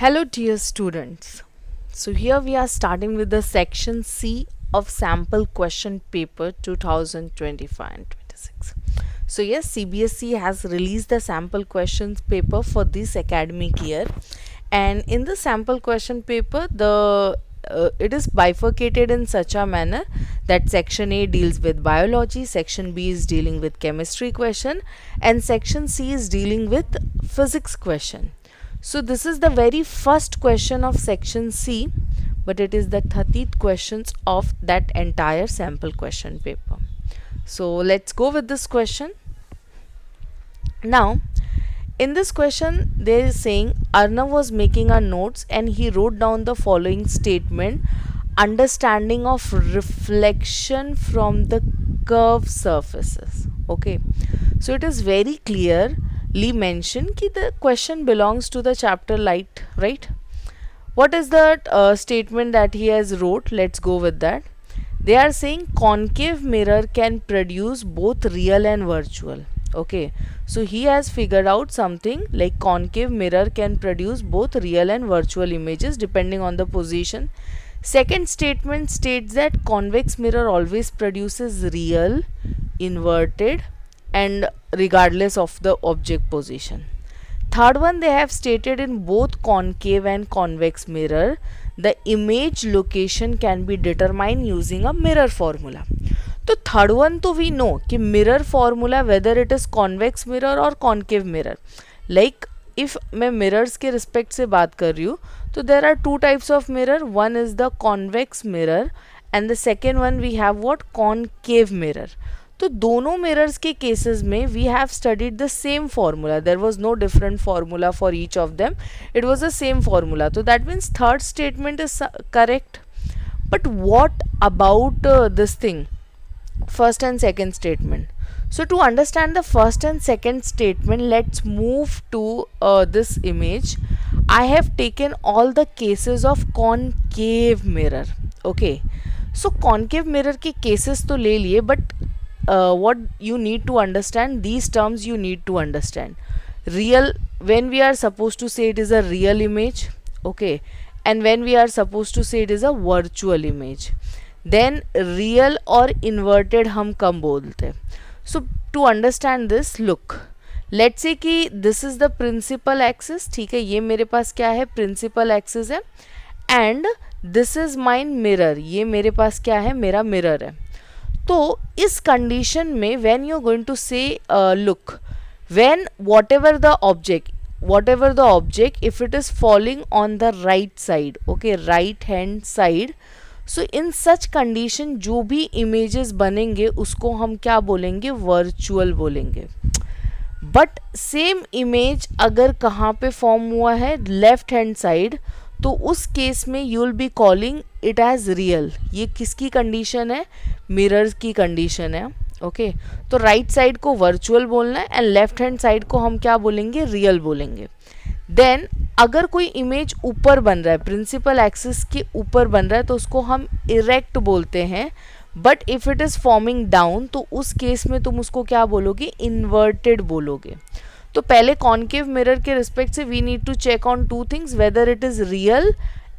Hello, dear students. So, here we are starting with the section C of sample question paper 2025 and 26. So, yes, CBSE has released the sample questions paper for this academic year, and in the sample question paper, it is bifurcated in such a manner that section A deals with biology, section B is dealing with chemistry question, and section C is dealing with physics question. So this is the very first question of section C, but it is the 30th questions of that entire sample question paper. So let's go with this question. Now, in this question, they are saying Arnav was making a notes and he wrote down the following statement: understanding of reflection from the curved surfaces. Okay, so it is very clearly mentioned that the question belongs to the chapter light, right? What is the statement that he has wrote? Let's go with that. They are saying concave mirror can produce both real and virtual. Okay, so he has figured out something like concave mirror can produce both real and virtual images depending on the position. Second statement states that convex mirror always produces real, inverted, and regardless of the object position. Third one, they have stated in both concave and convex mirror, the image location can be determined using a mirror formula. तो third one तो we know कि mirror formula whether it is convex mirror और concave mirror. Like if मैं mirrors के respect से बात कर रही हूँ तो there are two types of mirror. One is the convex mirror and the second one we have what, concave mirror. तो दोनों मिरर्स के केसेस में we have studied the same formula. There was no different formula for each of them, it was the same formula. तो that means third statement is correct. But what about this thing, first and second statement? So to understand the first and second statement, let's move to this image. I have taken all the cases of concave mirror. Okay, so concave mirror के cases तो ले लिए, but what you need to understand, these terms you need to understand. Real, when we are supposed to say it is a real image, okay, and when we are supposed to say it is a virtual image. Then real और inverted हम कम बोलते हैं. So to understand this, look, let's say कि this is the principal axis. ठीक है, ये मेरे पास क्या है, प्रिंसिपल एक्सिस है, and this is mine mirror. ये मेरे पास क्या है, मेरा मिरर है. तो इस कंडीशन में when you are going to say, look, when whatever the object, if it is falling on the right side, okay, right hand side, so in such condition जो भी इमेजेस बनेंगे उसको हम क्या बोलेंगे, वर्चुअल बोलेंगे. बट सेम इमेज अगर कहाँ पे फॉर्म हुआ है, लेफ्ट हैंड साइड, तो उस केस में you will be calling it as real. ये किसकी कंडीशन है, मिरर की कंडीशन है. ओके, तो राइट साइड को वर्चुअल बोलना है एंड लेफ्ट हैंड साइड को हम क्या बोलेंगे, रियल बोलेंगे. देन अगर कोई इमेज ऊपर बन रहा है, प्रिंसिपल एक्सिस के ऊपर बन रहा है, तो उसको हम इरेक्ट बोलते हैं. But if it is forming down, तो उस केस में तुम उसको क्या बोलोगे, इन्वर्टेड बोलोगे. तो पहले कॉन्केव मिरर के रिस्पेक्ट से we need to check on two things, whether it is real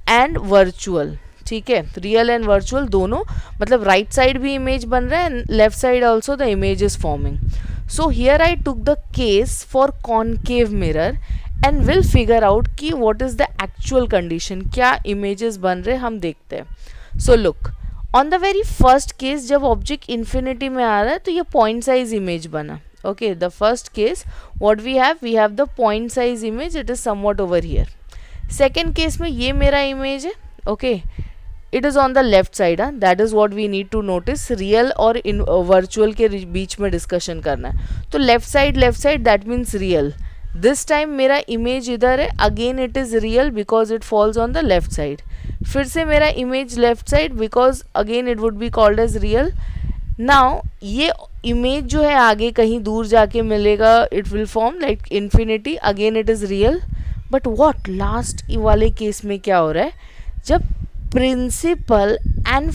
and virtual. ठीक है, रियल एंड वर्चुअल दोनों, मतलब राइट साइड भी इमेज बन रहा है and left side also the image is forming. So here I took the case for concave mirror and will figure out कि what is the actual condition, क्या images बन रहे हम देखते हैं. So look, on the very first case जब object infinity में आ रहा है तो ये पॉइंट साइज इमेज बना. Okay, the first case what we have the point size image, it is somewhat over here. Second case में ये मेरा इमेज है. Okay, it is on the left side. That is what we need to notice. Real और virtual के बीच में discussion करना है. तो left side that means real. This time मेरा इमेज इधर है, again it is real because it falls on the left side. फिर से मेरा image left side because again it would be called as real. Now ये image जो है आगे कहीं दूर जाके मिलेगा, it will form like infinity, again it is real. But what last वाले केस में क्या हो रहा है, जब प्रिंसिपल एंड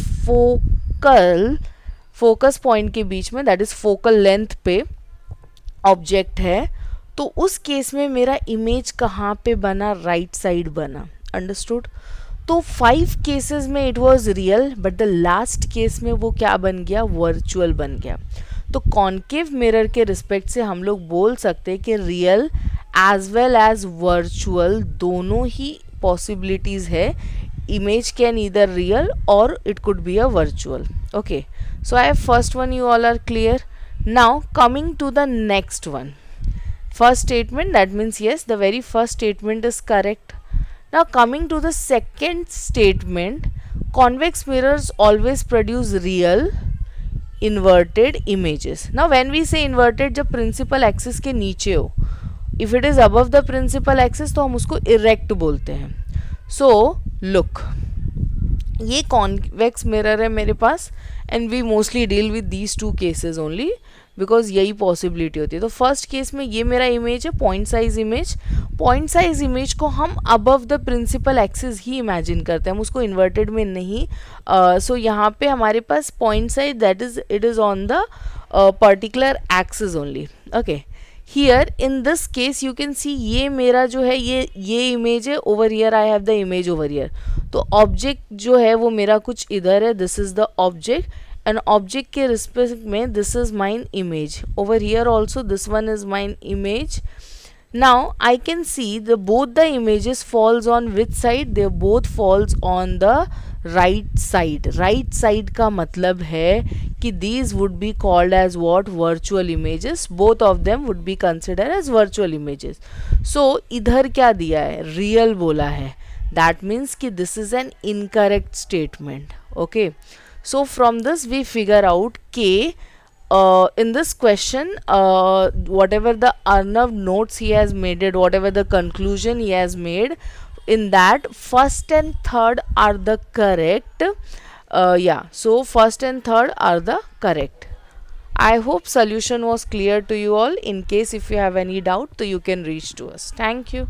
फोकस पॉइंट के बीच में, दैट इज फोकल लेंथ पे ऑब्जेक्ट है, तो उस केस में मेरा इमेज कहाँ पे बना, राइट साइड बना. अंडरस्टूड. तो 5 केसेस में it was real, but the last case में वो क्या बन गया, वर्चुअल बन गया. तो कॉन्केव मिरर के रिस्पेक्ट से हम लोग बोल सकते हैं कि real as well as virtual दोनों ही पॉसिबिलिटीज है. इमेज कैन ईदर रियल और it could be a virtual. Okay, so I have first one, you all are clear. Now coming to the next one, first statement, that means yes, the very first statement is correct. Now coming to the second statement, convex mirrors always produce real inverted images. Now when we say inverted, जब principal axis के नीचे हो, if it is above the principal axis तो हम उसको erect बोलते हैं. So look, ये कॉन्वेक्स मिरर है मेरे पास and we mostly deal with these 2 cases only because यही पॉसिबिलिटी होती है. तो फर्स्ट केस में ये मेरा इमेज है, point size image. Point size image को हम अबव द प्रिंसिपल एक्सिस ही इमेजिन करते हैं, हम उसको इन्वर्टेड में नहीं. सो यहाँ पे हमारे पास point size that is it is on the particular axis only. Okay, here in this case you can see ये मेरा जो है ये इमेज है, over here I have the image over here. तो ऑब्जेक्ट जो है वो मेरा कुछ इधर है, this is the object and object के रिस्पेक्ट में this is mine image. Over here also this one is mine image. Now I can see the both the images falls on which side, they both falls on the right side. Right side का मतलब है कि these would be called as what, virtual images. Both of them would be considered as virtual images. So इधर क्या दिया है, real बोला है. That means कि this is an incorrect statement. Okay, so from this we figure out कि in this question, whatever the Arnav notes he has made it, whatever the conclusion he has made, in that first and third are the correct. Yeah, so first and third are the correct. I hope solution was clear to you all. In case if you have any doubt, so you can reach to us. Thank you.